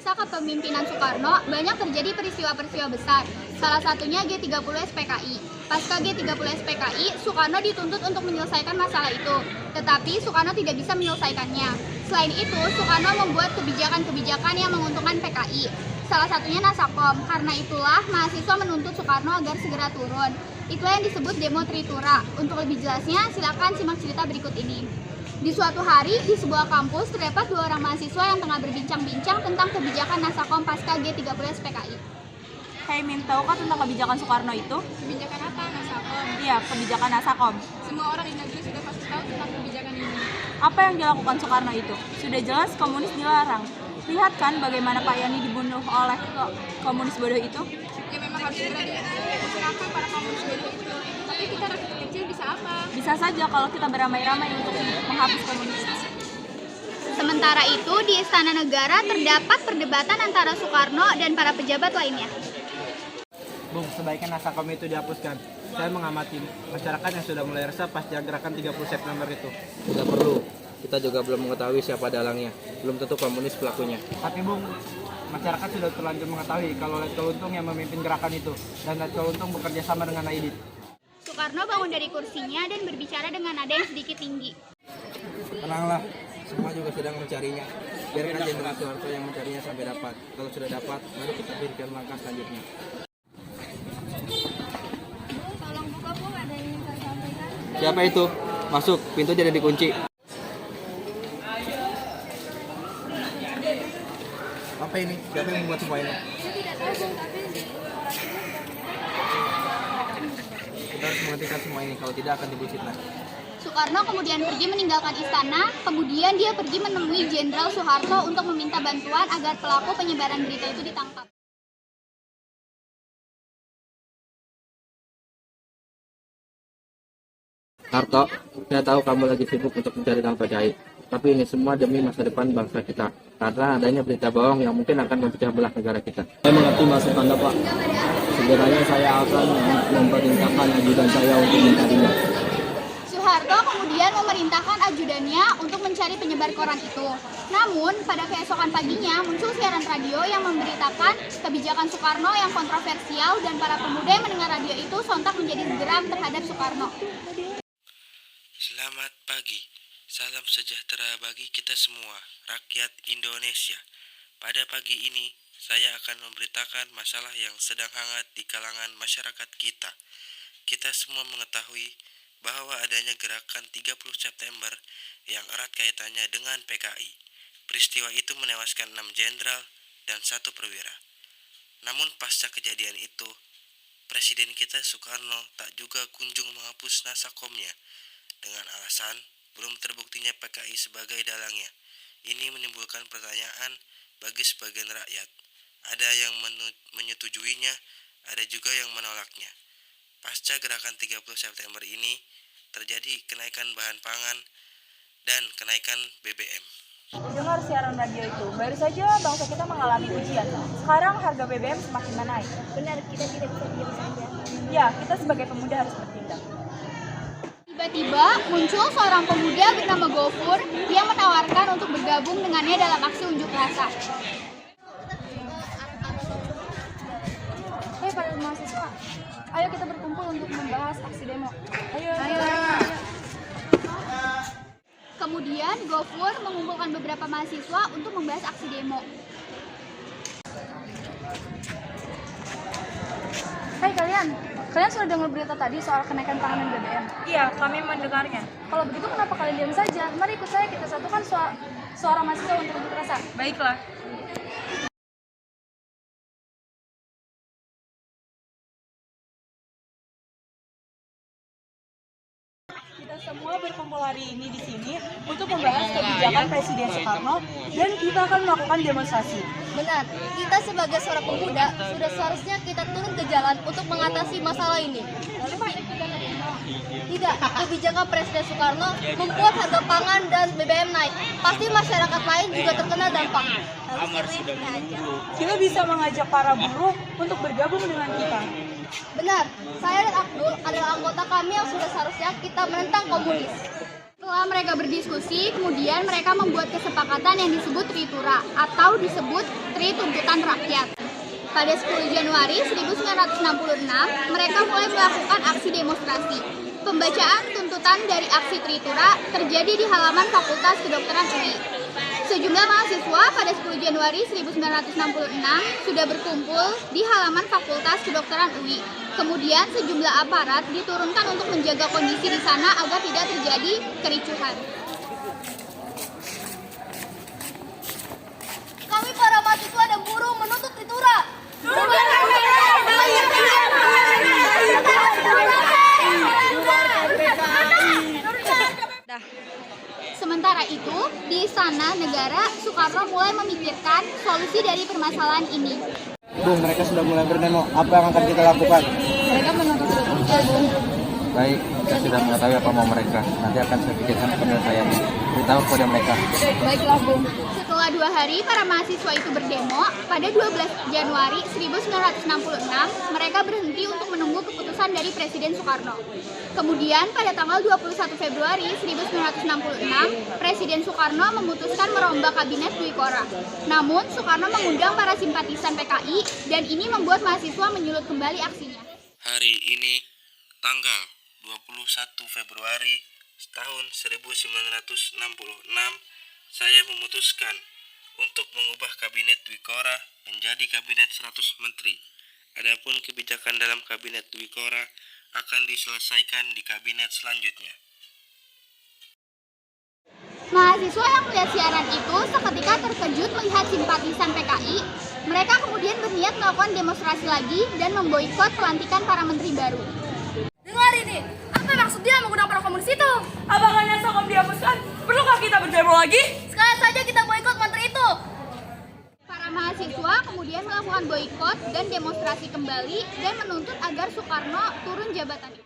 masa kepemimpinan Soekarno, banyak terjadi peristiwa-peristiwa besar. Salah satunya G30 SPKI. Pasca G30 SPKI, Soekarno dituntut untuk menyelesaikan masalah itu. Tetapi Soekarno tidak bisa menyelesaikannya. Selain itu, Soekarno membuat kebijakan-kebijakan yang menguntungkan PKI. Salah satunya Nasakom. Karena itulah mahasiswa menuntut Soekarno agar segera turun. Itulah yang disebut demo Tritura. Untuk lebih jelasnya, silakan simak cerita berikut ini. Di suatu hari, di sebuah kampus, terdapat dua orang mahasiswa yang tengah berbincang-bincang tentang kebijakan Nasakom pasca G30 SPKI. Hai Min, tahukah tentang kebijakan Soekarno itu? Kebijakan apa, Nasakom? Iya, kebijakan Nasakom. Semua orang di negeri sudah pasti tahu tentang kebijakan ini. Apa yang dilakukan Soekarno itu? Sudah jelas komunis dilarang. Lihat kan bagaimana Pak Yani dibunuh oleh komunis bodoh itu? Ya memang harus segera dimusnahkan para komunis bodoh itu. Tapi kita rakyat kecil bisa apa? Bisa saja kalau kita beramai-ramai untuk menghapus komunis. Sementara itu, di Istana Negara terdapat perdebatan antara Soekarno dan para pejabat lainnya. Bung, sebaiknya Nasakom itu dihapuskan. Saya mengamati masyarakat yang sudah mulai resah pasca gerakan 30 September itu. Tidak perlu. Kita juga belum mengetahui siapa dalangnya. Belum tentu komunis pelakunya. Tapi Bung, masyarakat sudah terlanjur mengetahui kalau Letkol Untung yang memimpin gerakan itu dan Letkol Untung bekerja sama dengan Aidit. Soekarno bangun dari kursinya dan berbicara dengan nada yang sedikit tinggi. Tenanglah, semua juga sedang mencarinya. Biarkan Jenderal Soeharto yang mencarinya sampai dapat. Kalau sudah dapat, mari kita berikan langkah selanjutnya. Tolong buka, Bung, ada yang ingin saya sampaikan. Siapa itu? Masuk, pintu tidak dikunci. Apa ini? Siapa yang membuat semua ini? Saya tidak tahu, Bung, tapi Kita harus menghentikan semua ini, kalau tidak akan dibusitlah. Soekarno kemudian pergi meninggalkan istana, kemudian dia pergi menemui Jenderal Soeharto untuk meminta bantuan agar pelaku penyebaran berita itu ditangkap. Harto, saya tahu kamu lagi sibuk untuk mencari tanpa jahit. Tapi ini semua demi masa depan bangsa kita. Karena adanya berita bohong yang mungkin akan memecah belah negara kita. Saya mengerti maksud Anda, Pak. Sebenarnya saya akan memerintahkan ajudan saya untuk mencarinya. Soeharto kemudian memerintahkan ajudannya untuk mencari penyebar koran itu. Namun, pada keesokan paginya muncul siaran radio yang memberitakan kebijakan Soekarno yang kontroversial dan para pemuda yang mendengar radio itu sontak menjadi geram terhadap Soekarno. Selamat pagi, salam sejahtera bagi kita semua, rakyat Indonesia. Pada pagi ini, saya akan memberitakan masalah yang sedang hangat di kalangan masyarakat kita. Kita semua mengetahui bahwa adanya gerakan 30 September yang erat kaitannya dengan PKI. Peristiwa itu menewaskan 6 jenderal dan 1 perwira. Namun pasca kejadian itu, Presiden kita Soekarno tak juga kunjung menghapus Nasakomnya dengan alasan belum terbuktinya PKI sebagai dalangnya. Ini menimbulkan pertanyaan bagi sebagian rakyat. Ada yang menyetujuinya, ada juga yang menolaknya. Pasca gerakan 30 September ini, terjadi kenaikan bahan pangan dan kenaikan BBM. Dengar siaran radio itu, baru saja bangsa kita mengalami ujian. Sekarang harga BBM semakin naik. Benar, kita tidak bisa diam saja. Ya, kita sebagai pemuda harus bertindak. Tiba-tiba muncul seorang pemuda bernama Gofur yang menawarkan untuk bergabung dengannya dalam aksi unjuk rasa. Hei para mahasiswa, ayo kita berkumpul untuk membahas aksi demo. Ayo. Kemudian Gofur mengumpulkan beberapa mahasiswa untuk membahas aksi demo. Hei kalian sudah dengar berita tadi soal kenaikan pangan dan BBM? Iya, kami mendengarnya. Kalau begitu kenapa kalian diam saja? Mari ikut saya, kita satukan suara mahasiswa untuk unjuk rasa. Baiklah. Kita semua berkumpul hari ini di sini untuk membahas kebijakan Presiden Soekarno dan kita akan melakukan demonstrasi. Benar, kita sebagai seorang pemuda sudah seharusnya kita turun ke jalan untuk mengatasi masalah ini. Tidak, kebijakan Presiden Soekarno membuat harga pangan dan BBM naik. Pasti masyarakat lain juga terkena dampak. Kita bisa mengajak para buruh untuk bergabung dengan kita. Benar, saya dan Abdul adalah anggota kami yang sudah seharusnya kita menentang komunis. Setelah mereka berdiskusi, kemudian mereka membuat kesepakatan yang disebut Tritura atau disebut Tri Tuntutan Rakyat. Pada 10 Januari 1966, mereka mulai melakukan aksi demonstrasi. Pembacaan tuntutan dari aksi Tritura terjadi di halaman Fakultas Kedokteran UI. Sejumlah mahasiswa pada 10 Januari 1966 sudah berkumpul di halaman Fakultas Kedokteran UI. Kemudian sejumlah aparat diturunkan untuk menjaga kondisi di sana agar tidak terjadi kericuhan. Kami para mahasiswa dan buruh menuntut Tritura. Sementara itu, di Istana Negara, Soekarno mulai memikirkan solusi dari permasalahan ini. Bung, mereka sudah mulai berdemo. Apa yang akan kita lakukan? Mereka menuntut Tritura, Bung. Baik, kita sudah mengetahui apa mau mereka. Nanti akan saya pikirkan penyelesaiannya. Beritahu kepada mereka. Baiklah, Bung. Setelah 2 hari para mahasiswa itu berdemo, pada 12 Januari 1966, mereka berhenti untuk menunggu keputusan dari Presiden Soekarno. Kemudian pada tanggal 21 Februari 1966, Presiden Soekarno memutuskan merombak kabinet Dwi Korah. Namun, Soekarno mengundang para simpatisan PKI dan ini membuat mahasiswa menyulut kembali aksinya. Hari ini, tanggal 21 Februari tahun 1966, saya memutuskan untuk mengubah kabinet Dwi Korah menjadi kabinet 100 menteri. Adapun kebijakan dalam kabinet Dwi Korah akan diselesaikan di kabinet selanjutnya. Mahasiswa yang melihat siaran itu seketika terkejut melihat simpatisan PKI. Mereka kemudian berniat melakukan demonstrasi lagi dan memboikot pelantikan para menteri baru. Dengar ini, apa maksud dia mengundang para komunis itu? Apakah Nasakom dihapuskan? Perlukah kita berdemo lagi? Sekali saja kita boikot menteri itu. Para mahasiswa kemudian melakukan boikot dan demonstrasi kembali dan menuntut agar Soekarno turun jabatannya.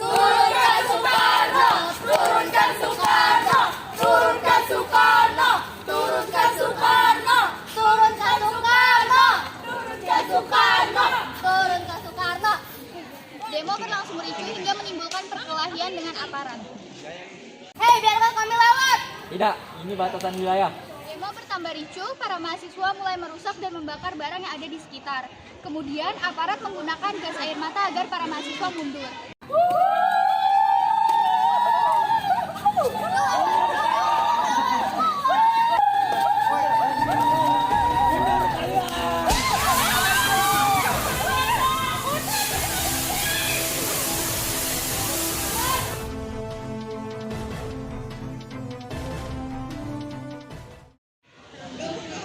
Turunkan Soekarno! Turunkan Soekarno! Turunkan Soekarno! Turunkan Soekarno! Turunkan Soekarno! Turunkan Soekarno! Turunkan Soekarno! Demo berlangsung ricuh hingga menimbulkan perkelahian dengan aparat. Hei, biarkan kami lewat! Tidak, ini batasan wilayah. Demo bertambah ricuh, para mahasiswa mulai merusak dan membakar barang yang ada di sekitar. Kemudian aparat menggunakan gas air mata agar para mahasiswa mundur.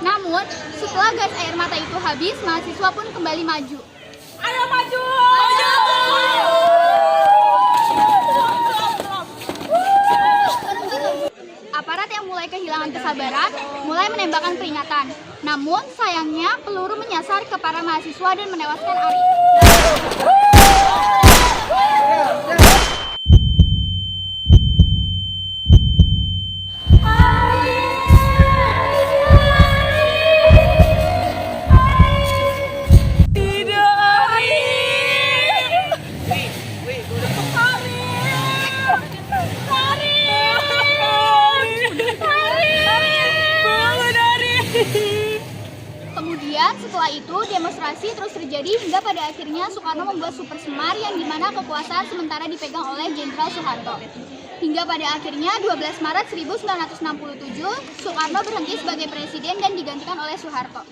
Namun, setelah gas air mata itu habis, mahasiswa pun kembali maju. Ayo maju! Aparat yang mulai kehilangan kesabaran mulai menembakkan peringatan. Namun, sayangnya peluru menyasar ke para mahasiswa dan menewaskan Arif. Kemudian setelah itu demonstrasi terus terjadi hingga pada akhirnya Soekarno membuat Super Semar yang dimana kekuasaan sementara dipegang oleh Jenderal Soeharto. Hingga pada akhirnya 12 Maret 1967 Soekarno berhenti sebagai presiden dan digantikan oleh Soeharto.